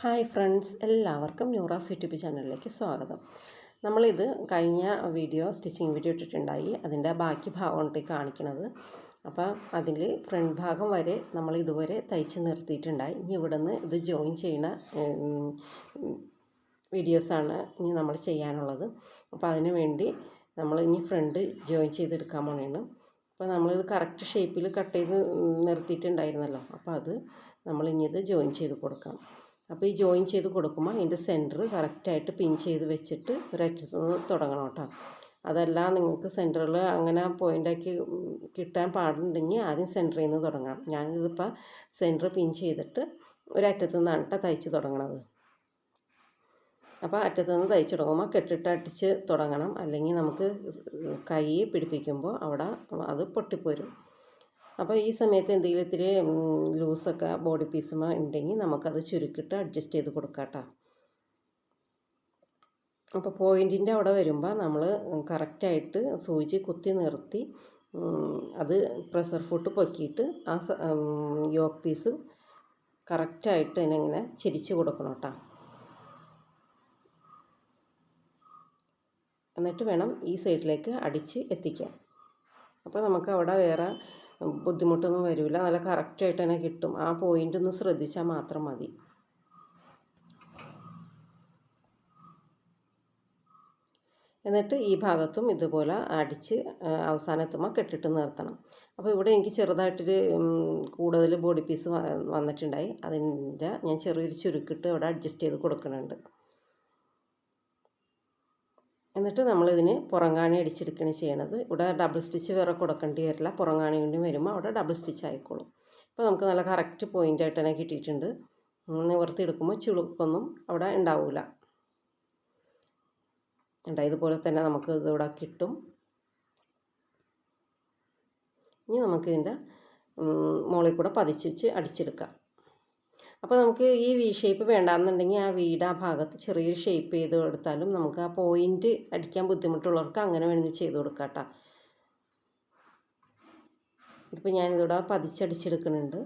Hi friends, എല്ലാവർക്കും Noora's YouTube ചാനലിലേക്ക് സ്വാഗതം. നമ്മളിത് കഴിഞ്ഞ സ്റ്റിച്ചിങ് വീഡിയോ ഇട്ടിട്ടുണ്ടായി. അതിൻ്റെ ബാക്കി ഭാഗമാണ് കാണിക്കുന്നത്. അപ്പോൾ അതിൽ ഫ്രണ്ട് ഭാഗം വരെ നമ്മൾ ഇതുവരെ തയ്ച്ച് നിർത്തിയിട്ടുണ്ടായി. ഇനി ഇവിടെ നിന്ന് ഇത് ജോയിൻ ചെയ്യുന്ന വീഡിയോസാണ് ഇനി നമ്മൾ ചെയ്യാനുള്ളത്. അപ്പോൾ അതിന് വേണ്ടി നമ്മൾ ഇനി ഫ്രണ്ട് ജോയിൻ ചെയ്തെടുക്കാൻ പോകണേണ്. അപ്പോൾ നമ്മളിത് കറക്റ്റ് ഷേപ്പിൽ കട്ട് ചെയ്ത് നിർത്തിയിട്ടുണ്ടായിരുന്നല്ലോ. അപ്പോൾ അത് നമ്മളിനി ഇത് ജോയിൻ ചെയ്ത് കൊടുക്കണം. അപ്പോൾ ഈ ജോയിൻ ചെയ്ത് കൊടുക്കുമ്പോൾ ഇതിൻ്റെ സെൻറ്റർ കറക്റ്റായിട്ട് പിൻ ചെയ്ത് വെച്ചിട്ട് ഒരറ്റത്ത് നിന്ന് തുടങ്ങണം കേട്ടോ. അതല്ല നിങ്ങൾക്ക് സെൻറ്ററിൽ അങ്ങനെ പോയിൻ്റാക്കി കിട്ടാൻ പാടുണ്ടെങ്കിൽ ആദ്യം സെൻറ്ററിൽ നിന്ന് തുടങ്ങണം. ഞാനിതിപ്പോൾ സെൻറ്റർ പിൻ ചെയ്തിട്ട് ഒരറ്റത്ത് നിന്നാണ് കേട്ടോ തയ്ച്ച് തുടങ്ങണത്. അപ്പോൾ അറ്റത്ത് നിന്ന് തയ്ച്ച് തുടങ്ങുമ്പോൾ കെട്ടിട്ട് അടിച്ച് തുടങ്ങണം, അല്ലെങ്കിൽ നമുക്ക് കൈ പിടിപ്പിക്കുമ്പോൾ അവിടെ അത് പൊട്ടിപ്പോരും. അപ്പോൾ ഈ സമയത്ത് എന്തെങ്കിലും ഇത്തിരി ലൂസൊക്കെ ബോഡി പീസുമോ ഉണ്ടെങ്കിൽ നമുക്കത് ചുരുക്കിയിട്ട് അഡ്ജസ്റ്റ് ചെയ്ത് കൊടുക്കാം കേട്ടോ. അപ്പോൾ പോയിൻറ്റിൻ്റെ അവിടെ വരുമ്പോൾ നമ്മൾ കറക്റ്റായിട്ട് സൂചി കുത്തി നിർത്തി അത് പ്രഷർ ഫുട്ട് പൊക്കിയിട്ട് ആ യോക്ക് പീസ് കറക്റ്റായിട്ട് അതിനെങ്ങനെ ചിരിച്ച് കൊടുക്കണം കേട്ടോ. എന്നിട്ട് വേണം ഈ സൈഡിലേക്ക് അടിച്ച് എത്തിക്കാൻ. അപ്പോൾ നമുക്ക് അവിടെ വേറെ ബുദ്ധിമുട്ടൊന്നും വരില്ല, നല്ല കറക്റ്റായിട്ട് തന്നെ കിട്ടും. ആ പോയിൻ്റ് ഒന്ന് ശ്രദ്ധിച്ചാൽ മാത്രം മതി. എന്നിട്ട് ഈ ഭാഗത്തും ഇതുപോലെ അടിച്ച് അവസാനത്തുമ്പോൾ കെട്ടിട്ട് നിർത്തണം. അപ്പോൾ ഇവിടെ എനിക്ക് ചെറുതായിട്ടൊരു കൂടുതൽ ബോഡി പീസ് വന്നിട്ടുണ്ടായി. അതിൻ്റെ ഞാൻ ചെറിയൊരു ചുരുക്കിട്ട് ഇവിടെ അഡ്ജസ്റ്റ് ചെയ്ത് കൊടുക്കുന്നുണ്ട്. എന്നിട്ട് നമ്മളിതിന് പുറങ്കാണി അടിച്ചെടുക്കുകയാണ് ചെയ്യണത്. ഇവിടെ ഡബിൾ സ്റ്റിച്ച് വേറെ കൊടുക്കേണ്ടി വരില്ല, പുറങ്കാണി കൊണ്ടും വരുമ്പോൾ അവിടെ ഡബിൾ സ്റ്റിച്ച് ആയിക്കോളും. അപ്പോൾ നമുക്ക് നല്ല കറക്റ്റ് പോയിൻ്റായിട്ട് തന്നെ കിട്ടിയിട്ടുണ്ട്. നിവർത്തി എടുക്കുമ്പോൾ ചുളുക്കൊന്നും അവിടെ ഉണ്ടാവില്ല. ഇതുപോലെ തന്നെ നമുക്ക് ഇതിവിടെ കിട്ടും. ഇനി നമുക്കിതിൻ്റെ മുകളിൽ കൂടെ പതിച്ച് വെച്ച് അടിച്ചെടുക്കാം. അപ്പോൾ നമുക്ക് ഈ വി ഷേപ്പ് വേണ്ടാമെന്നുണ്ടെങ്കിൽ ആ വീട് ആ ഭാഗത്ത് ചെറിയൊരു ഷേപ്പ് ചെയ്ത് കൊടുത്താലും നമുക്ക് ആ പോയിൻ്റ് അടിക്കാൻ ബുദ്ധിമുട്ടുള്ളവർക്ക് അങ്ങനെ വേണമെങ്കിൽ ചെയ്ത് കൊടുക്കാം കേട്ടോ. ഇതിപ്പോൾ ഞാനിതിവിടെ പതിച്ചടിച്ചെടുക്കുന്നുണ്ട്.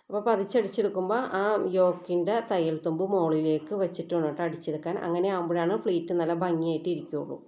അപ്പോൾ പതിച്ചടിച്ചെടുക്കുമ്പോൾ ആ യോക്കിൻ്റെ തയ്യൽ തുമ്പ് മുകളിലേക്ക് വെച്ചിട്ട് വേണം കേട്ടോ അടിച്ചെടുക്കാൻ. അങ്ങനെ ആകുമ്പോഴാണ് ഫ്ലീറ്റ് നല്ല ഭംഗിയായിട്ട് ഇരിക്കുകയുള്ളൂ.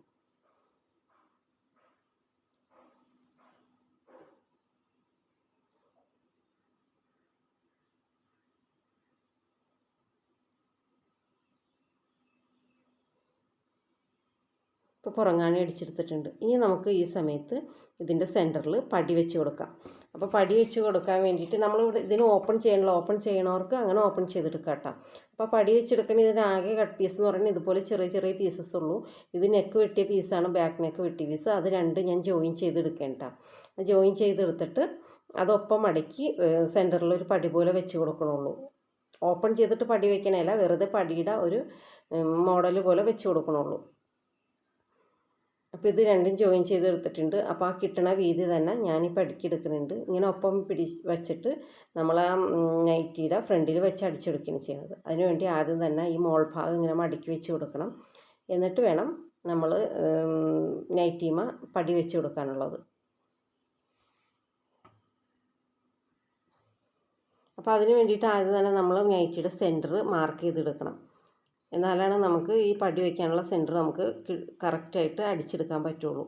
ഇപ്പോൾ പുറങ്ങാണി അടിച്ചെടുത്തിട്ടുണ്ട്. ഇനി നമുക്ക് ഈ സമയത്ത് ഇതിൻ്റെ സെൻറ്ററിൽ പടി വെച്ച് കൊടുക്കാം. അപ്പോൾ പടി വെച്ച് കൊടുക്കാൻ വേണ്ടിയിട്ട് നമ്മളിവിടെ ഇതിന് ഓപ്പൺ ചെയ്യണവർക്ക് അങ്ങനെ ഓപ്പൺ ചെയ്തെടുക്കാം കേട്ടോ. അപ്പോൾ പടി വെച്ചെടുക്കാൻ ഇതിനാകെ കട്ട് പീസ് എന്ന് പറഞ്ഞാൽ ഇതുപോലെ ചെറിയ ചെറിയ പീസസ് ഉള്ളൂ. ഇത് നെക്ക് വെട്ടിയ പീസാണ്, ബാക്ക് നെക്ക് വെട്ടിയ പീസ്. അത് രണ്ട് ഞാൻ ജോയിൻ ചെയ്തെടുക്കാം കേട്ടോ. ജോയിൻ ചെയ്തെടുത്തിട്ട് അതൊപ്പം മടക്കി സെൻറ്ററിൽ ഒരു പടി പോലെ വെച്ച് കൊടുക്കണുള്ളൂ. ഓപ്പൺ ചെയ്തിട്ട് പടി വയ്ക്കണമല്ല, വെറുതെ പടിയുടെ ഒരു മോഡൽ പോലെ വെച്ച് കൊടുക്കണുള്ളൂ. അപ്പോൾ ഇത് രണ്ടും ജോയിൻ ചെയ്തെടുത്തിട്ടുണ്ട്. അപ്പോൾ ആ കിട്ടണ വീതി തന്നെ ഞാനിപ്പോൾ അടുക്കിയെടുക്കുന്നുണ്ട്. ഇങ്ങനെ ഒപ്പം വെച്ചിട്ട് നമ്മൾ ആ നൈറ്റിയുടെ ഫ്രണ്ടിൽ വെച്ച് അടിച്ചെടുക്കുകയാണ് ചെയ്യുന്നത്. അതിനുവേണ്ടി ആദ്യം തന്നെ ഈ മോൾ ഭാഗം ഇങ്ങനെ മടക്കി വെച്ച് കൊടുക്കണം. എന്നിട്ട് വേണം നമ്മൾ നൈറ്റിമ പടി വെച്ച് കൊടുക്കാനുള്ളത്. അപ്പോൾ അതിന് വേണ്ടിയിട്ട് ആദ്യം തന്നെ നമ്മൾ നൈറ്റിയുടെ സെൻറ്റർ മാർക്ക് ചെയ്തെടുക്കണം. എന്നാലാണ് നമുക്ക് ഈ പടി വയ്ക്കാനുള്ള സെൻറ്റർ നമുക്ക് കറക്റ്റായിട്ട് അടിച്ചെടുക്കാൻ പറ്റുള്ളൂ.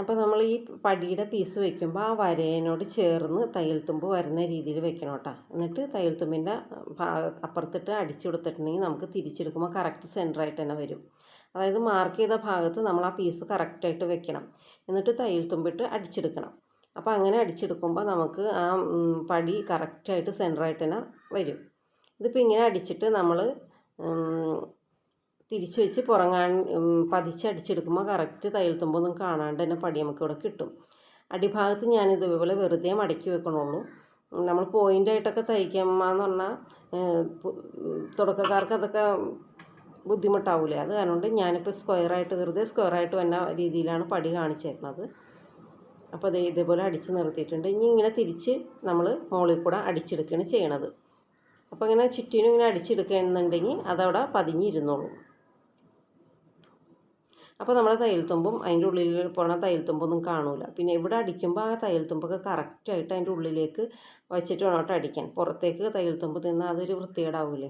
അപ്പോൾ നമ്മൾ ഈ പടിയുടെ പീസ് വയ്ക്കുമ്പോൾ ആ വരേനോട് ചേർന്ന് തയ്യൽ തുമ്പ് വരുന്ന രീതിയിൽ വെക്കണം കേട്ടോ. എന്നിട്ട് തയ്യൽ തുമ്പിൻ്റെ അപ്പുറത്തിട്ട് അടിച്ചു കൊടുത്തിട്ടുണ്ടെങ്കിൽ നമുക്ക് തിരിച്ചെടുക്കുമ്പോൾ കറക്റ്റ് സെൻറ്ററായിട്ട് തന്നെ വരും. അതായത് മാർക്ക് ചെയ്ത ഭാഗത്ത് നമ്മൾ ആ പീസ് കറക്റ്റായിട്ട് വെക്കണം. എന്നിട്ട് തയ്യൽ തുമ്പിട്ട് അടിച്ചെടുക്കണം. അപ്പോൾ അങ്ങനെ അടിച്ചെടുക്കുമ്പോൾ നമുക്ക് ആ പടി കറക്റ്റായിട്ട് സെൻറ്ററായിട്ട് തന്നെ വരും. ഇതിപ്പോൾ ഇങ്ങനെ അടിച്ചിട്ട് നമ്മൾ തിരിച്ച് വെച്ച് പതിച്ച് അടിച്ചെടുക്കുമ്പോൾ കറക്റ്റ് തയ്യൽ തുമ്പൊന്നും കാണാണ്ട് തന്നെ പടി നമുക്ക് ഇവിടെ കിട്ടും. അടിഭാഗത്ത് ഞാനിതുപോലെ വെറുതെ മടക്കി വെക്കണുള്ളൂ. നമ്മൾ പോയിൻ്റായിട്ടൊക്കെ തയ്ക്കാമെന്ന് പറഞ്ഞാൽ തുടക്കക്കാർക്ക് അതൊക്കെ ബുദ്ധിമുട്ടാവില്ലേ. അത് കാരണം ഞാനിപ്പോൾ വെറുതെ സ്ക്വയറായിട്ട് വന്ന രീതിയിലാണ് പടി കാണിച്ചേക്കുന്നത്. അപ്പോൾ ഇതേപോലെ അടിച്ച് നിർത്തിയിട്ടുണ്ട്. ഇനി ഇങ്ങനെ തിരിച്ച് നമ്മൾ മുകളിൽ കൂടെ അടിച്ചെടുക്കുകയാണ് ചെയ്യണത്. അപ്പോൾ ഇങ്ങനെ ചുറ്റിനും ഇങ്ങനെ അടിച്ചെടുക്കുകയാണെന്നുണ്ടെങ്കിൽ അതവിടെ പതിഞ്ഞിരുന്നോളും. അപ്പോൾ നമ്മുടെ തയ്യൽ തുമ്പും അതിൻ്റെ ഉള്ളിൽ പോണ തയ്യൽ തുമ്പൊന്നും കാണൂല. പിന്നെ ഇവിടെ അടിക്കുമ്പോൾ ആ തയ്യൽ തുമ്പൊക്കെ കറക്റ്റായിട്ട് അതിൻ്റെ ഉള്ളിലേക്ക് വച്ചിട്ട് വേണോട്ട് അടിക്കാൻ. പുറത്തേക്ക് തയ്യൽ തുമ്പ് തിന്നാൽ അതൊരു വൃത്തികേടാവൂലേ.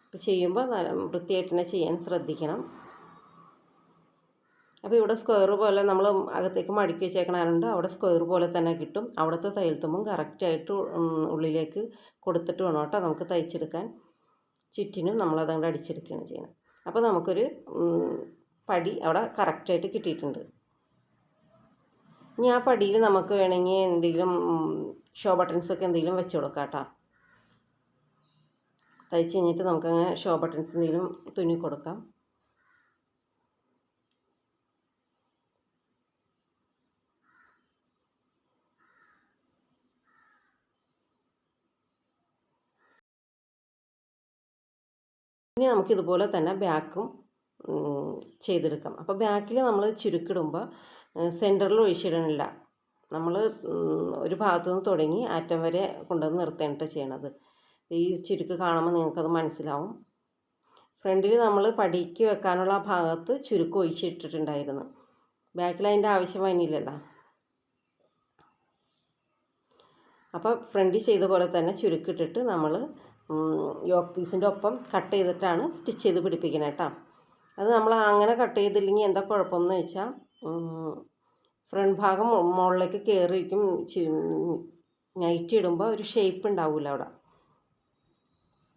അപ്പോൾ ചെയ്യുമ്പോൾ വൃത്തിയായിട്ട് തന്നെ ചെയ്യാൻ ശ്രദ്ധിക്കണം. അപ്പോൾ ഇവിടെ സ്ക്വയർ പോലെ നമ്മൾ അകത്തേക്ക് മടക്കി വെച്ചേക്കണതുകൊണ്ട് അവിടെ സ്ക്വയർ പോലെ തന്നെ കിട്ടും. അവിടുത്തെ തയ്യൽ തുമ്പും കറക്റ്റായിട്ട് ഉള്ളിലേക്ക് കൊടുത്തിട്ട് വേണം കേട്ടോ നമുക്ക് തയ്ച്ചെടുക്കാൻ. ചുറ്റിനും നമ്മളതങ്ങോട്ട് അടിച്ചെടുക്കുകയാണ് ചെയ്യണം. അപ്പോൾ നമുക്കൊരു പടി അവിടെ കറക്റ്റായിട്ട് കിട്ടിയിട്ടുണ്ട്. ഇനി ആ പടിയിൽ നമുക്ക് വേണമെങ്കിൽ എന്തെങ്കിലും ഷോ ബട്ടൺസൊക്കെ എന്തെങ്കിലും വെച്ച് കൊടുക്കാം കേട്ടോ. തയ്ച്ച് കഴിഞ്ഞിട്ട് നമുക്കങ്ങനെ ഷോ ബട്ടൺസ് എന്തെങ്കിലും തുന്നി കൊടുക്കാം. ഇനി നമുക്കിതുപോലെ തന്നെ ബാക്കും ചെയ്തെടുക്കാം. അപ്പോൾ ബാക്കിൽ നമ്മൾ ചുരുക്കിടുമ്പോൾ സെൻറ്ററിൽ ഒഴിച്ചിടണില്ല. നമ്മൾ ഒരു ഭാഗത്തു നിന്ന് തുടങ്ങി അറ്റം വരെ കൊണ്ടുവന്ന് നിർത്തേണ്ടിട്ട് ചെയ്യണത്. ഈ ചുരുക്ക് കാണുമ്പോൾ നിങ്ങൾക്കത് മനസ്സിലാവും. ഫ്രണ്ടിൽ നമ്മൾ പടിക്ക് വെക്കാനുള്ള ഭാഗത്ത് ചുരുക്ക് ഒഴിച്ചിട്ടിട്ടുണ്ടായിരുന്നു. ബാക്കിൽ അതിൻ്റെ ആവശ്യം വന്നില്ലല്ലോ. അപ്പോൾ ഫ്രണ്ടിൽ ചെയ്ത പോലെ തന്നെ ചുരുക്കിട്ടിട്ട് നമ്മൾ യോക്ക് പീസിൻ്റെ ഒപ്പം കട്ട് ചെയ്തിട്ടാണ് സ്റ്റിച്ച് ചെയ്ത് പിടിപ്പിക്കുന്നത് കേട്ടോ. അത് നമ്മൾ അങ്ങനെ കട്ട് ചെയ്തില്ലെങ്കിൽ എന്താ കുഴപ്പമെന്ന് വെച്ചാൽ ഫ്രണ്ട് ഭാഗം മുകളിലേക്ക് കയറിയിരിക്കും. നൈറ്റി ഇടുമ്പോൾ ഒരു ഷേപ്പ് ഉണ്ടാവില്ല അവിടെ.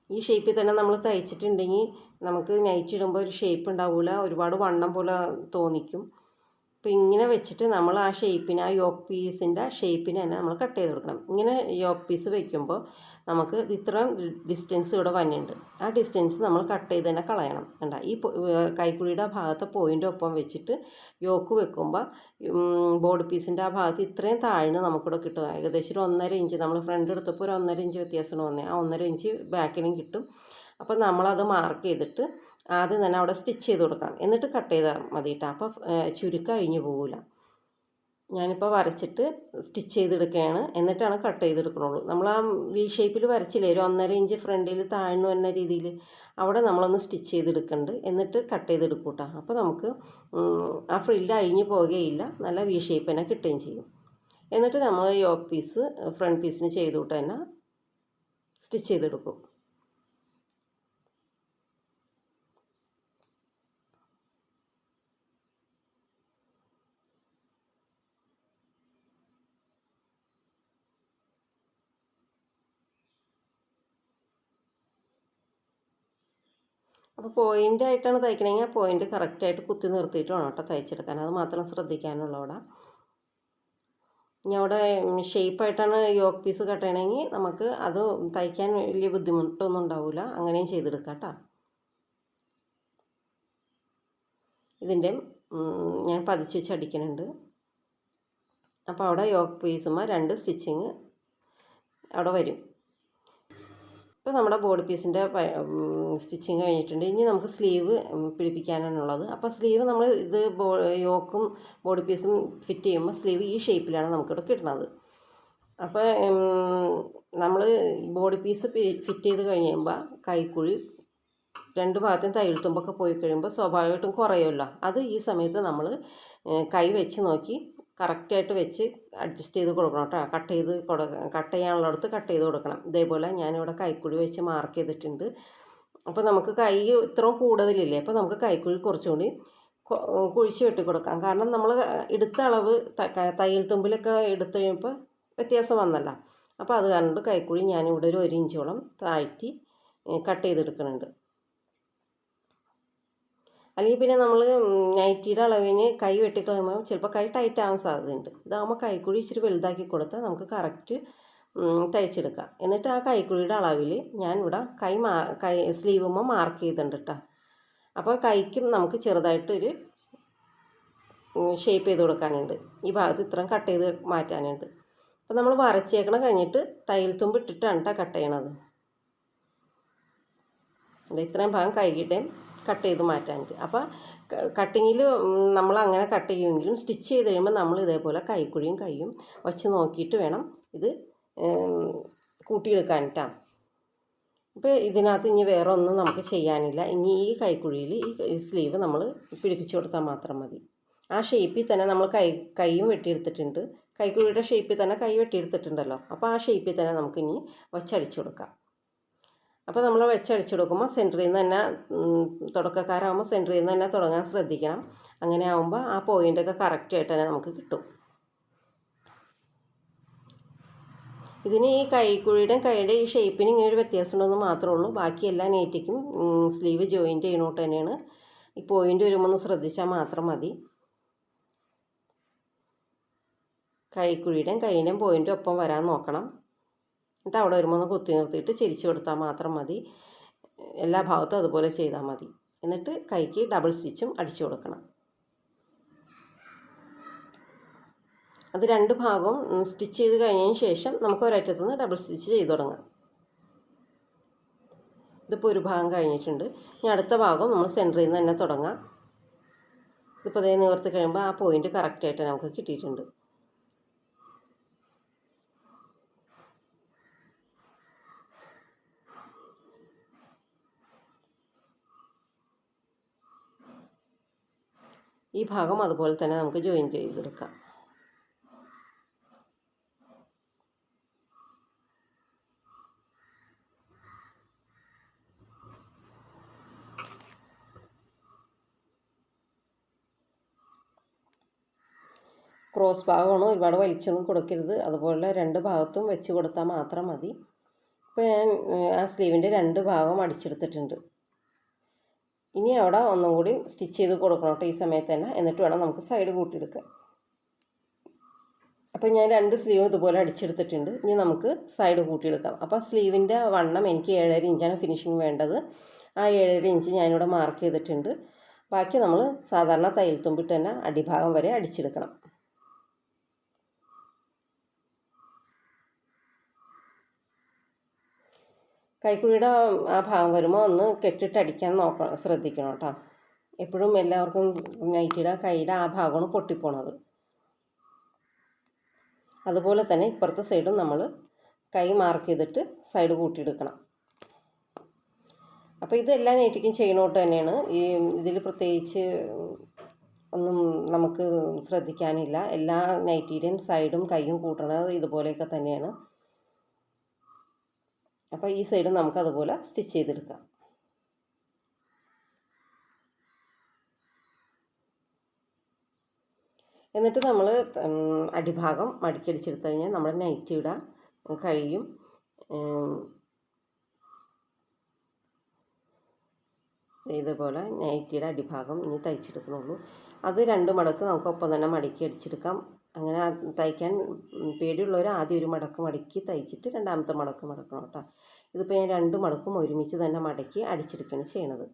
ഈ ഷേപ്പിൽ തന്നെ നമ്മൾ തയ്ച്ചിട്ടുണ്ടെങ്കിൽ നമുക്ക് നൈറ്റി ഇടുമ്പോൾ ഒരു ഷേപ്പ് ഉണ്ടാവില്ല, ഒരുപാട് വണ്ണം പോലെ തോന്നിക്കും. അപ്പോൾ ഇങ്ങനെ വെച്ചിട്ട് നമ്മൾ ആ ഷേപ്പിന്, ആ യോക്ക് പീസിൻ്റെ ഷേപ്പിന് തന്നെ നമ്മൾ കട്ട് ചെയ്ത് കൊടുക്കണം. ഇങ്ങനെ യോക്ക് പീസ് വയ്ക്കുമ്പോൾ നമുക്ക് ഇത്രയും ഡിസ്റ്റൻസ് ഇവിടെ വന്നിട്ടുണ്ട്. ആ ഡിസ്റ്റൻസ് നമ്മൾ കട്ട് ചെയ്ത് തന്നെ കളയണം. കണ്ട, ഈ കൈക്കുഴിയുടെ ആ ഭാഗത്തെ പോയിൻ്റ് ഒപ്പം വെച്ചിട്ട് യോക്ക് വെക്കുമ്പോൾ ബോഡി പീസിൻ്റെ ആ ഭാഗത്ത് ഇത്രയും താഴ്ന്ന് നമുക്കിവിടെ കിട്ടും. ഏകദേശം ഒരു 1.5 ഇഞ്ച്, നമ്മൾ ഫ്രണ്ട് എടുത്തപ്പോൾ ഒരു 1.5 ഇഞ്ച് വ്യത്യാസമാണ് വന്നത്. ആ 1.5 ഇഞ്ച് ബാക്കിലും കിട്ടും. അപ്പോൾ നമ്മളത് മാർക്ക് ചെയ്തിട്ട് ആദ്യം തന്നെ അവിടെ സ്റ്റിച്ച് ചെയ്ത് കൊടുക്കണം. എന്നിട്ട് കട്ട് ചെയ്താൽ മതി കേട്ടോ. അപ്പോൾ ചുരുക്കം അഴിഞ്ഞു പോകില്ല. ഞാനിപ്പോൾ വരച്ചിട്ട് സ്റ്റിച്ച് ചെയ്തെടുക്കുകയാണ്, എന്നിട്ടാണ് കട്ട് ചെയ്തെടുക്കണുള്ളൂ. നമ്മൾ ആ വി ഷേപ്പിൽ വരച്ചില്ലേ, ഒരു 1.5 ഇഞ്ച് ഫ്രണ്ടിൽ താഴ്ന്നു വരുന്ന രീതിയിൽ അവിടെ നമ്മളൊന്ന് സ്റ്റിച്ച് ചെയ്തെടുക്കുന്നുണ്ട്. എന്നിട്ട് കട്ട് ചെയ്തെടുക്കും കേട്ടോ. അപ്പോൾ നമുക്ക് ആ ഫ്രില്ല് അഴിഞ്ഞു പോകുകയില്ല, നല്ല വി ഷേപ്പ് തന്നെ കിട്ടുകയും ചെയ്യും. എന്നിട്ട് നമ്മൾ യോക്ക് പീസ് ഫ്രണ്ട് പീസിന് ചെയ്തുകൊണ്ട് തന്നെ സ്റ്റിച്ച് ചെയ്തെടുക്കും. അപ്പോൾ പോയിൻ്റ് ആയിട്ടാണ് തയ്ക്കണമെങ്കിൽ ആ പോയിൻ്റ് കറക്റ്റായിട്ട് കുത്തി നിർത്തിയിട്ട് വേണം കേട്ടോ തയ്ച്ചെടുക്കാൻ. അത് മാത്രം ശ്രദ്ധിക്കാനുള്ള അവിടെ. ഇനി അവിടെ ഷേപ്പായിട്ടാണ് യോക്ക് പീസ് കട്ട് ചെയ്യണമെങ്കിൽ നമുക്ക് അത് തയ്ക്കാൻ വലിയ ബുദ്ധിമുട്ടൊന്നും ഉണ്ടാവില്ല. അങ്ങനെയും ചെയ്തെടുക്കാം കേട്ടോ. ഇതിൻ്റെ ഞാൻ പതിച്ച് വെച്ച് അടിക്കുന്നുണ്ട്. അപ്പോൾ അവിടെ യോക്ക് പീസുമ്പോൾ 2 സ്റ്റിച്ചിങ് അവിടെ വരും. ഇപ്പോൾ നമ്മുടെ ബോഡി പീസിൻ്റെ സ്റ്റിച്ചിങ് കഴിഞ്ഞിട്ടുണ്ട്. ഇനി നമുക്ക് സ്ലീവ് പിടിപ്പിക്കാനാണുള്ളത്. അപ്പോൾ സ്ലീവ് നമ്മൾ ഇത് യോക്കും ബോഡി പീസും ഫിറ്റ് ചെയ്യുമ്പോൾ സ്ലീവ് ഈ ഷേപ്പിലാണ് നമുക്കിവിടെ കിട്ടുന്നത്. അപ്പോൾ നമ്മൾ ബോഡി പീസ് ഫിറ്റ് ചെയ്ത് കഴിയുമ്പോൾ കൈക്കുഴി 2 ഭാഗത്തും തയ്യൽ തുമ്പൊക്കെ പോയി കഴിയുമ്പോൾ സ്വാഭാവികമായിട്ടും കുറയുമല്ലോ. അത് ഈ സമയത്ത് നമ്മൾ കൈ വെച്ച് നോക്കി കറക്റ്റായിട്ട് വെച്ച് അഡ്ജസ്റ്റ് ചെയ്ത് കൊടുക്കണം കേട്ടോ. കട്ട് ചെയ്യാനുള്ളിടത്ത് കട്ട് ചെയ്ത് കൊടുക്കണം. ഇതേപോലെ ഞാനിവിടെ കൈക്കുഴി വെച്ച് മാർക്ക് ചെയ്തിട്ടുണ്ട്. അപ്പോൾ നമുക്ക് കൈ ഇത്രയും കൂടുതലില്ലേ, അപ്പോൾ നമുക്ക് കൈക്കുഴി കുറച്ചുകൂടി കുഴിച്ച് വെട്ടി കൊടുക്കാം. കാരണം നമ്മൾ എടുത്ത അളവ് തയ്യൽ തുമ്പിലൊക്കെ എടുത്ത് കഴിയുമ്പോൾ വ്യത്യാസം വന്നല്ലോ. അപ്പോൾ അത് കാരണം കൈക്കുഴി ഞാനിവിടെ ഒരു 1 ഇഞ്ചോളം താഴ്ത്തി കട്ട് ചെയ്തെടുക്കുന്നുണ്ട്. അല്ലെങ്കിൽ പിന്നെ നമ്മൾ നൈറ്റിയുടെ അളവിന് കൈ വെട്ടിക്കളയുമ്പോൾ ചിലപ്പോൾ കൈ ടൈറ്റ് ആവാൻ സാധ്യതയുണ്ട്. ഇതാകുമ്പോൾ കൈക്കുഴി ഇച്ചിരി വലുതാക്കി കൊടുത്താൽ നമുക്ക് കറക്റ്റ് തയ്ച്ചെടുക്കാം. എന്നിട്ട് ആ കൈക്കുഴിയുടെ അളവിൽ ഞാനിവിടെ കൈ സ്ലീവുമ്പോൾ മാർക്ക് ചെയ്തിട്ടുണ്ട് കേട്ടോ. അപ്പോൾ കൈക്കും നമുക്ക് ചെറുതായിട്ടൊരു ഷേപ്പ് ചെയ്ത് കൊടുക്കാനുണ്ട്. ഈ ഭാഗത്ത് ഇത്രയും കട്ട് ചെയ്ത് മാറ്റാനുണ്ട്. അപ്പോൾ നമ്മൾ വരച്ചേക്കണം കഴിഞ്ഞിട്ട് തയ്യൽ തുമ്പ് ഇട്ടിട്ടാണ് കേട്ടോ കട്ട് ചെയ്യണത്. ഇത്രയും ഭാഗം കൈയുടെ കട്ട് ചെയ്ത് മാറ്റാനുണ്ട്. അപ്പോൾ കട്ടിങ്ങിൽ നമ്മൾ അങ്ങനെ കട്ട് ചെയ്യുമെങ്കിലും സ്റ്റിച്ച് ചെയ്ത് കഴിയുമ്പോൾ നമ്മൾ ഇതേപോലെ കൈക്കുഴിയും കൈയും വച്ച് നോക്കിയിട്ട് വേണം ഇത് കൂട്ടിയെടുക്കാനിട്ടാണ്. അപ്പോൾ ഇതിനകത്ത് ഇനി വേറെ ഒന്നും നമുക്ക് ചെയ്യാനില്ല. ഇനി ഈ കൈക്കുഴിയിൽ ഈ സ്ലീവ് നമ്മൾ പിടിപ്പിച്ച് കൊടുത്താൽ മാത്രം മതി. ആ ഷേപ്പിൽ തന്നെ നമ്മൾ കൈയും വെട്ടിയെടുത്തിട്ടുണ്ട്. കൈക്കുഴിയുടെ ഷേപ്പിൽ തന്നെ കൈ വെട്ടിയെടുത്തിട്ടുണ്ടല്ലോ. അപ്പോൾ ആ ഷേപ്പിൽ തന്നെ നമുക്കിനി വച്ചടിച്ചു കൊടുക്കാം. അപ്പോൾ നമ്മൾ വെച്ചടിച്ചു കൊടുക്കുമ്പോൾ സെൻറ്ററിൽ നിന്ന് തന്നെ തുടക്കക്കാരാകുമ്പോൾ സെൻറ്ററിൽ നിന്ന് തന്നെ തുടങ്ങാൻ ശ്രദ്ധിക്കണം. അങ്ങനെ ആകുമ്പോൾ ആ പോയിൻ്റൊക്കെ കറക്റ്റായിട്ട് തന്നെ നമുക്ക് കിട്ടും. ഇതിന് ഈ കൈക്കുഴിയുടെയും കൈയുടെ ഈ ഷേപ്പിന് ഇങ്ങനെ ഒരു വ്യത്യാസം ഉണ്ടെന്ന് മാത്രമേ ഉള്ളൂ. ബാക്കി എല്ലാ നൈറ്റിക്കും സ്ലീവ് ജോയിൻറ്റ് ചെയ്യണോട്ട് തന്നെയാണ്. ഈ പോയിൻ്റ് വരുമ്പോൾ ഒന്ന് ശ്രദ്ധിച്ചാൽ മാത്രം മതി. കൈക്കുഴിയുടെയും കൈയിൻ്റെയും പോയിൻ്റ് ഒപ്പം വരാൻ നോക്കണം. എന്നിട്ട് അവിടെ വരുമ്പോൾ ഒന്ന് കുത്തി നിർത്തിയിട്ട് ചിരിച്ചു കൊടുത്താൽ മാത്രം മതി. എല്ലാ ഭാഗത്തും അതുപോലെ ചെയ്താൽ മതി. എന്നിട്ട് കൈക്ക് ഡബിൾ സ്റ്റിച്ചും അടിച്ചു കൊടുക്കണം. അത് രണ്ട് ഭാഗവും സ്റ്റിച്ച് ചെയ്ത് കഴിഞ്ഞതിന് ശേഷം നമുക്ക് ഒരറ്റത്തു നിന്ന് ഡബിൾ സ്റ്റിച്ച് ചെയ്ത് തുടങ്ങാം. ഇതിപ്പോൾ ഒരു ഭാഗം കഴിഞ്ഞിട്ടുണ്ട്. ഇനി അടുത്ത ഭാഗം നമ്മൾ സെൻറ്ററിൽ നിന്ന് തന്നെ തുടങ്ങാം. ഇതിപ്പോൾ അതേ നിവർത്തി കഴിയുമ്പോൾ ആ പോയിൻ്റ് കറക്റ്റായിട്ട് നമുക്ക് കിട്ടിയിട്ടുണ്ട്. ഈ ഭാഗം അതുപോലെ തന്നെ നമുക്ക് ജോയിൻ ചെയ്തെടുക്കാം. ക്രോസ് ഭാഗമാണ്, ഒരുപാട് വലിച്ചൊന്നും കൊടുക്കരുത്. അതുപോലെ രണ്ട് ഭാഗത്തും വെച്ച് കൊടുത്താൽ മാത്രം മതി. ഇപ്പോൾ ഞാൻ ആ സ്ലീവിൻ്റെ രണ്ട് ഭാഗം അടിച്ചെടുത്തിട്ടുണ്ട്. ഇനി അവിടെ ഒന്നും കൂടി സ്റ്റിച്ച് ചെയ്ത് കൊടുക്കണം കേട്ടോ ഈ സമയത്ത് തന്നെ. എന്നിട്ട് വേണം നമുക്ക് സൈഡ് കൂട്ടിയെടുക്കാൻ. അപ്പോൾ ഞാൻ രണ്ട് സ്ലീവ് ഇതുപോലെ അടിച്ചെടുത്തിട്ടുണ്ട്. ഇനി നമുക്ക് സൈഡ് കൂട്ടിയെടുക്കാം. അപ്പോൾ സ്ലീവിൻ്റെ വണ്ണം എനിക്ക് 7.5 ഇഞ്ചാണ് ഫിനിഷിങ് വേണ്ടത്. ആ 7.5 ഇഞ്ച് ഞാനിവിടെ മാർക്ക് ചെയ്തിട്ടുണ്ട്. ബാക്കി നമ്മൾ സാധാരണ തയ്യൽ തുമ്പിട്ട് തന്നെ അടിഭാഗം വരെ അടിച്ചെടുക്കണം. കൈക്കുഴിയുടെ ആ ഭാഗം വരുമ്പോൾ ഒന്ന് കെട്ടിട്ടടിക്കാൻ ശ്രദ്ധിക്കണം കേട്ടോ. എപ്പോഴും എല്ലാവർക്കും നൈറ്റിയുടെ കൈയുടെ ആ ഭാഗമാണ് പൊട്ടിപ്പോണത്. അതുപോലെ തന്നെ ഇപ്പുറത്തെ സൈഡും നമ്മൾ കൈ മാർക്ക് ചെയ്തിട്ട് സൈഡ് കൂട്ടിയെടുക്കണം. അപ്പോൾ ഇതെല്ലാ നൈറ്റിക്കും ചെയ്യണോട്ട് തന്നെയാണ്. ഇതിൽ പ്രത്യേകിച്ച് ഒന്നും നമുക്ക് ശ്രദ്ധിക്കാനില്ല. എല്ലാ നൈറ്റിയുടെയും സൈഡും കൈയും കൂട്ടണത് ഇതുപോലെയൊക്കെ തന്നെയാണ്. അപ്പോൾ ഈ സൈഡ് നമുക്കതുപോലെ സ്റ്റിച്ച് ചെയ്തെടുക്കാം. എന്നിട്ട് നമ്മൾ അടിഭാഗം മടക്കിയടിച്ചെടുത്ത് കഴിഞ്ഞാൽ നമ്മുടെ നൈറ്റിയുടെ കൈയും ഇതുപോലെ നൈറ്റിയുടെ അടിഭാഗം ഇനി തയ്ച്ചെടുക്കണുള്ളൂ. അത് രണ്ട് മടക്ക് നമുക്ക് ഒപ്പം തന്നെ മടക്കി അടിച്ചെടുക്കാം. അങ്ങനെ തയ്ക്കാൻ പേടിയുള്ളവർ ആദ്യം ഒരു മടക്ക് മടക്കി തയ്ച്ചിട്ട് രണ്ടാമത്തെ മടക്ക് മടക്കണം കേട്ടോ. ഇതിപ്പോൾ ഞാൻ രണ്ട് മടക്കും ഒരുമിച്ച് തന്നെ മടക്കി അടിച്ചെടുക്കുകയാണ് ചെയ്യണത്.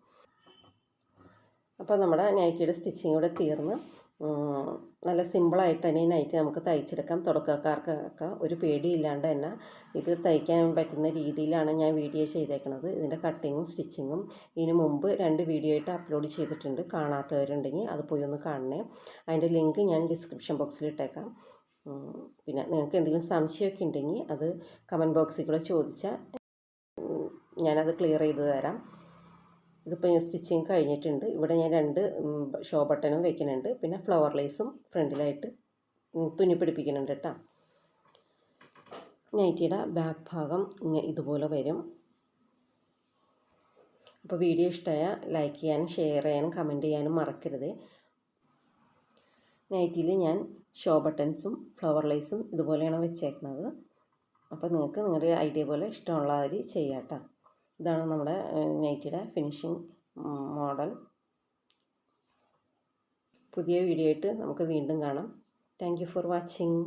അപ്പോൾ നമ്മുടെ നൈറ്റിയുടെ സ്റ്റിച്ചിങ് ഇവിടെ തീർന്ന് നല്ല സിമ്പിളായിട്ട് തന്നെ ഈ നൈറ്റി നമുക്ക് തയ്ച്ചെടുക്കാം. തുടക്കക്കാർക്കൊക്കെ ഒരു പേടിയില്ലാണ്ട് തന്നെ ഇത് തയ്ക്കാൻ പറ്റുന്ന രീതിയിലാണ് ഞാൻ വീഡിയോ ചെയ്തേക്കുന്നത്. ഇതിൻ്റെ കട്ടിങ്ങും സ്റ്റിച്ചിങ്ങും ഇതിന് മുമ്പ് 2 വീഡിയോ ആയിട്ട് അപ്ലോഡ് ചെയ്തിട്ടുണ്ട്. കാണാത്തവരുണ്ടെങ്കിൽ അത് പോയി ഒന്ന് കാണണേ. അതിൻ്റെ ലിങ്ക് ഞാൻ ഡിസ്ക്രിപ്ഷൻ ബോക്സിൽ ഇട്ടേക്കാം. പിന്നെ നിങ്ങൾക്ക് എന്തെങ്കിലും സംശയമൊക്കെ ഉണ്ടെങ്കിൽ അത് കമൻറ്റ് ബോക്സിൽ കൂടെ ചോദിച്ചാൽ ഞാനത് ക്ലിയർ ചെയ്ത് തരാം. ഇതിപ്പോൾ ഞാൻ സ്റ്റിച്ചിങ് കഴിഞ്ഞിട്ടുണ്ട്. ഇവിടെ ഞാൻ 2 ഷോ ബട്ടണും വെക്കുന്നുണ്ട്. പിന്നെ ഫ്ലവർ ലേസും ഫ്രണ്ടിലായിട്ട് തുന്നി പിടിപ്പിക്കുന്നുണ്ട് കേട്ടോ. നൈറ്റിയുടെ ബാക്ക് ഭാഗം ഇതുപോലെ വരും. അപ്പോൾ വീഡിയോ ഇഷ്ടമായാൽ ലൈക്ക് ചെയ്യാനും ഷെയർ ചെയ്യാനും കമൻറ്റ് ചെയ്യാനും മറക്കരുത്. നൈറ്റിയിൽ ഞാൻ ഷോ ബട്ടൺസും ഫ്ലവർ ലേസും ഇതുപോലെയാണ് വെച്ചേക്കുന്നത്. അപ്പോൾ നിങ്ങൾക്ക് നിങ്ങളുടെ ഐഡിയ പോലെ ഇഷ്ടമുള്ള മാതിരി ചെയ്യാം കേട്ടോ. ഇതാണ് നമ്മുടെ നൈറ്റിയുടെ ഫിനിഷിംഗ് മോഡൽ. പുതിയ വീഡിയോ ആയിട്ട് നമുക്ക് വീണ്ടും കാണാം. Thank you for watching.